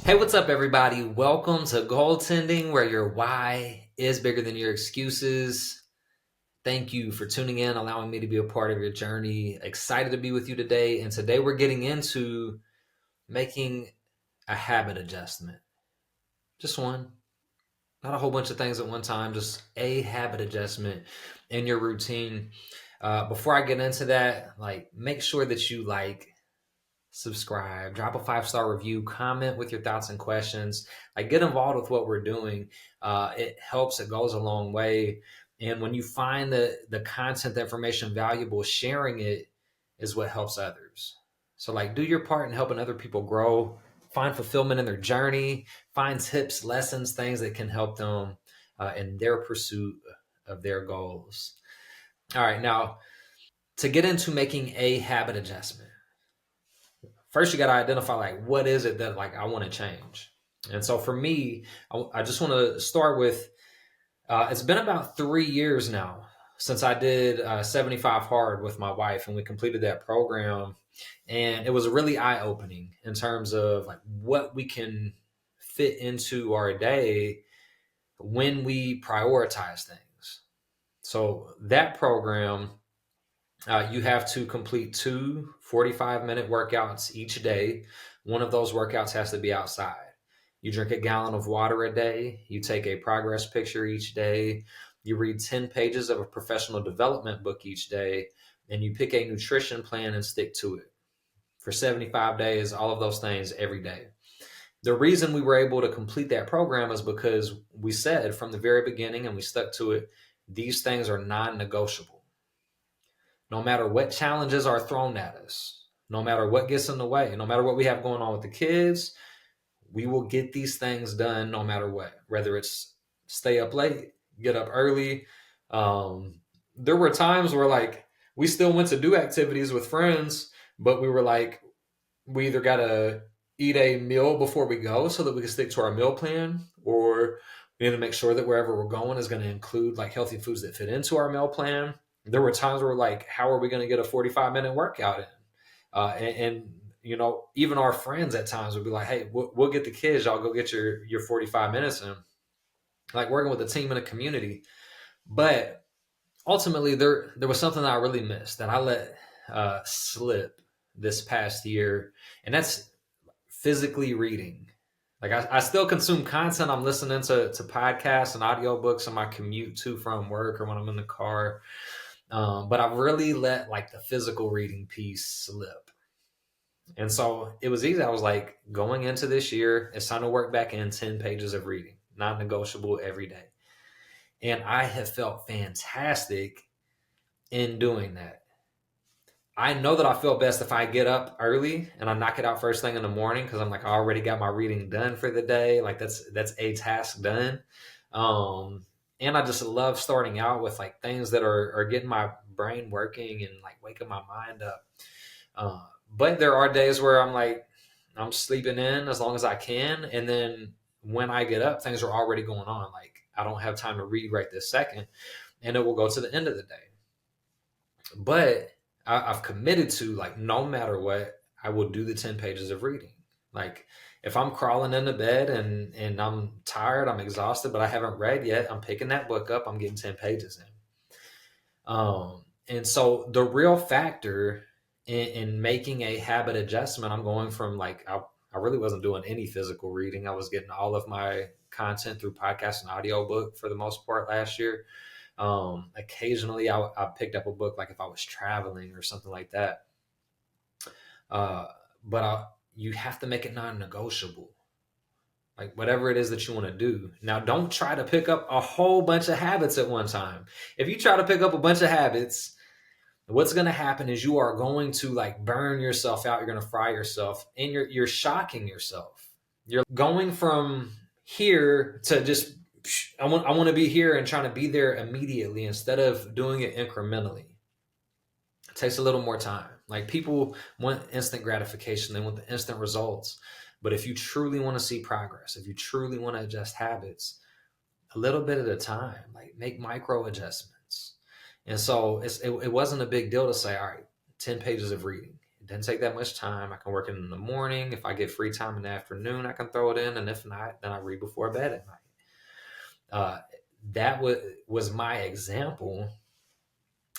Hey, what's up, everybody? Welcome to Goaltending, where your why is bigger than your excuses. Thank you for tuning in, allowing me to be a part of your journey. Excited to be with you today. And today we're getting into making a habit adjustment. Just one, not a whole bunch of things at one time, just a habit adjustment in your routine. Before I get into that, make sure that you subscribe, drop a 5-star review, comment with your thoughts and questions, get involved with what we're doing. It helps, it goes a long way. And when you find the content, the information valuable, sharing it is what helps others. So do your part in helping other people grow, find fulfillment in their journey, find tips, lessons, things that can help them in their pursuit of their goals. All right, now to get into making a habit adjustment, first you got to identify what is it that I want to change. And so for me, I just want to start with it's been about 3 years now since I did 75 hard with my wife, and we completed that program, and it was really eye-opening in terms of what we can fit into our day when we prioritize things. So that program, you have to complete 2 45-minute workouts each day. One of those workouts has to be outside. You drink a gallon of water a day. You take a progress picture each day. You read 10 pages of a professional development book each day. And you pick a nutrition plan and stick to it for 75 days, all of those things every day. The reason we were able to complete that program is because we said from the very beginning, and we stuck to it, these things are non-negotiable. No matter what challenges are thrown at us, no matter what gets in the way, no matter what we have going on with the kids, we will get these things done no matter what, whether it's stay up late, get up early. There were times where we still went to do activities with friends, but we were we either got to eat a meal before we go so that we can stick to our meal plan, or we need to make sure that wherever we're going is going to include healthy foods that fit into our meal plan. There were times where how are we going to get a 45-minute workout in? And even our friends at times would be like, hey, we'll get the kids, y'all go get your 45 minutes in. Working with a team in a community. But ultimately there was something that I really missed that I let slip this past year, and that's physically reading. I still consume content. I'm listening to podcasts and audiobooks on my commute to from work or when I'm in the car. But I've really let the physical reading piece slip. And so it was easy. I was going into this year, it's time to work back in 10 pages of reading, non-negotiable every day. And I have felt fantastic in doing that. I know that I feel best if I get up early and I knock it out first thing in the morning, because I'm I already got my reading done for the day. That's a task done. And I just love starting out with things that are getting my brain working and waking my mind up. But there are days where I'm sleeping in as long as I can, and then when I get up, things are already going on. I don't have time to read right this second, and it will go to the end of the day. But I've committed to no matter what, I will do the 10 pages of reading. If I'm crawling into bed and I'm tired, I'm exhausted, but I haven't read yet, I'm picking that book up, I'm getting 10 pages in. And so the real factor in making a habit adjustment, I'm going from I really wasn't doing any physical reading. I was getting all of my content through podcast and audiobook for the most part last year. Occasionally I picked up a book if I was traveling or something like that. But you have to make it non-negotiable. Whatever it is that you want to do. Now, don't try to pick up a whole bunch of habits at one time. If you try to pick up a bunch of habits, what's going to happen is you are going to burn yourself out. You're going to fry yourself, and you're shocking yourself. You're going from here to just, I want to be here and trying to be there immediately instead of doing it incrementally. It takes a little more time. People want instant gratification. They want the instant results. But if you truly want to see progress, if you truly want to adjust habits, a little bit at a time, make micro adjustments. And so it wasn't a big deal to say, all right, 10 pages of reading. It doesn't take that much time. I can work it in the morning. If I get free time in the afternoon, I can throw it in. And if not, then I read before bed at night. That was my example.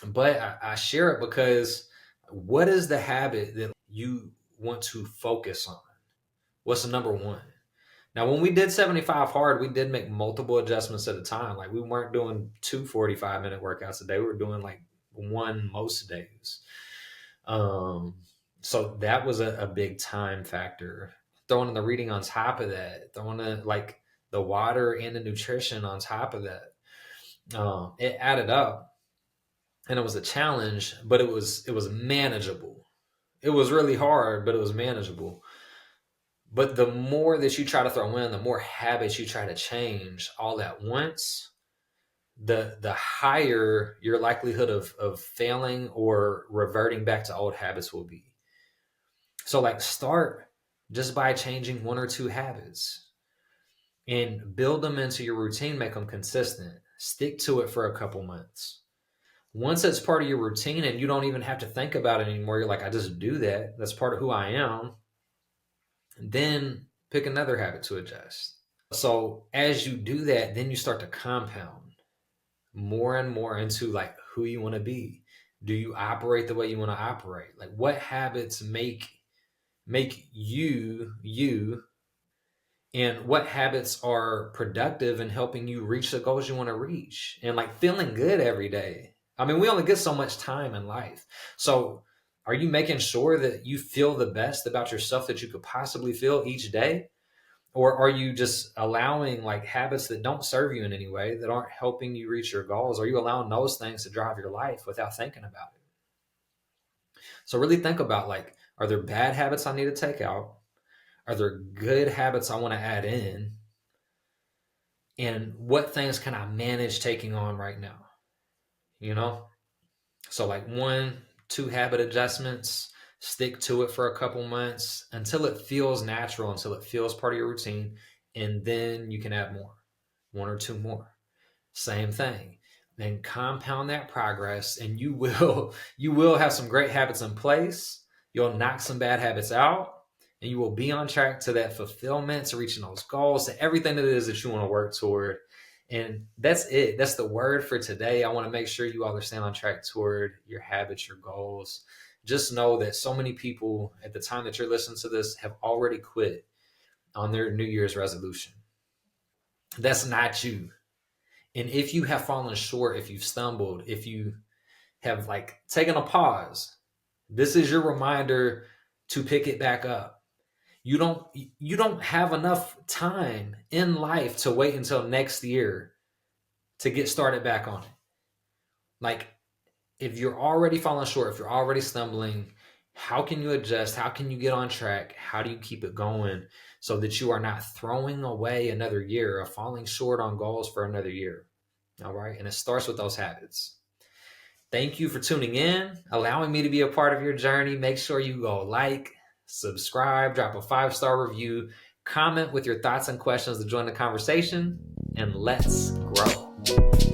But I share it because what is the habit that you want to focus on? What's the number one? Now, when we did 75 hard, we did make multiple adjustments at a time. Like we weren't doing 2 45-minute workouts a day. We were doing like one most days. So that was a big time factor. Throwing in the reading on top of that, throwing in like the water and the nutrition on top of that, it added up, and it was a challenge, but it was manageable. It was really hard, but it was manageable. But the more that you try to throw in, the more habits you try to change all at once, the higher your likelihood of failing or reverting back to old habits will be. So like start just by changing 1 or 2 habits and build them into your routine, make them consistent. Stick to it for a couple months. Once it's part of your routine and you don't even have to think about it anymore, you're like, I just do that. That's part of who I am. Then pick another habit to adjust. So as you do that, then you start to compound more and more into like who you want to be. Do you operate the way you want to operate? Like what habits make you, and what habits are productive in helping you reach the goals you want to reach, and like feeling good every day. I mean, we only get so much time in life. So are you making sure that you feel the best about yourself that you could possibly feel each day? Or are you just allowing like habits that don't serve you in any way, that aren't helping you reach your goals? Are you allowing those things to drive your life without thinking about it? So really think about like, are there bad habits I need to take out? Are there good habits I want to add in? And what things can I manage taking on right now? You know? So like 1, 2 habit adjustments, stick to it for a couple months until it feels natural, until it feels part of your routine. And then you can add more, 1 or 2 more. Same thing. Then compound that progress and you will have some great habits in place. You'll knock some bad habits out, and you will be on track to that fulfillment, to reaching those goals, to everything that it is that you want to work toward. And that's it. That's the word for today. I want to make sure you all are staying on track toward your habits, your goals. Just know that so many people at the time that you're listening to this have already quit on their New Year's resolution. That's not you. And if you have fallen short, if you've stumbled, if you have like taken a pause, this is your reminder to pick it back up. You don't have enough time in life to wait until next year to get started back on it. Like if you're already falling short, if you're already stumbling, how can you adjust? How can you get on track? How do you keep it going so that you are not throwing away another year or falling short on goals for another year? All right. And it starts with those habits. Thank you for tuning in, allowing me to be a part of your journey. Make sure you go like, subscribe, drop a 5-star review, comment with your thoughts and questions to join the conversation, and let's grow.